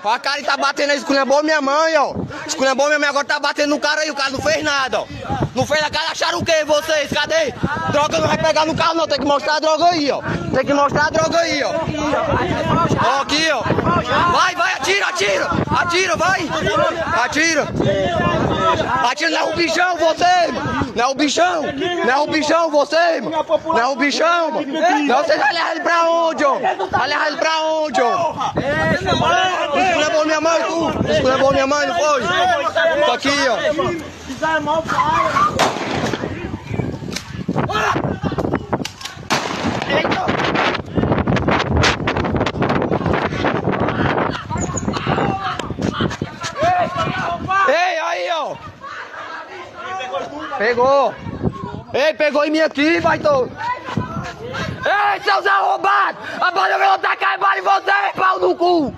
Ó, a cara ele tá batendo aí, esculhambou minha mãe, ó. Esculhambou minha mãe, agora tá batendo no cara aí, o cara não fez nada, ó. Não fez a cara, acharam o quê vocês? Cadê? Droga não vai pegar no carro não, tem que mostrar a droga aí, ó. Tem que mostrar a droga aí, ó. Ó, aqui, ó. Vai, vai, atira, atira. Atira, vai. Atira. Atira, não é o bichão, você, mano. Não é o bichão. Não é o bichão, você, mano. Não é o bichão, mano. Não, você vai levar ele pra onde, ó? Vai levar ele pra onde, ó? Esculhambou minha mãe, tu. Esculhambou minha mãe, não foi? Tô aqui, ó. Ei, aí, ó. Pegou. Ei, pegou em mim aqui, vai todo. Ei, seus arrombados! A banda vai tacar em você, pau no cu!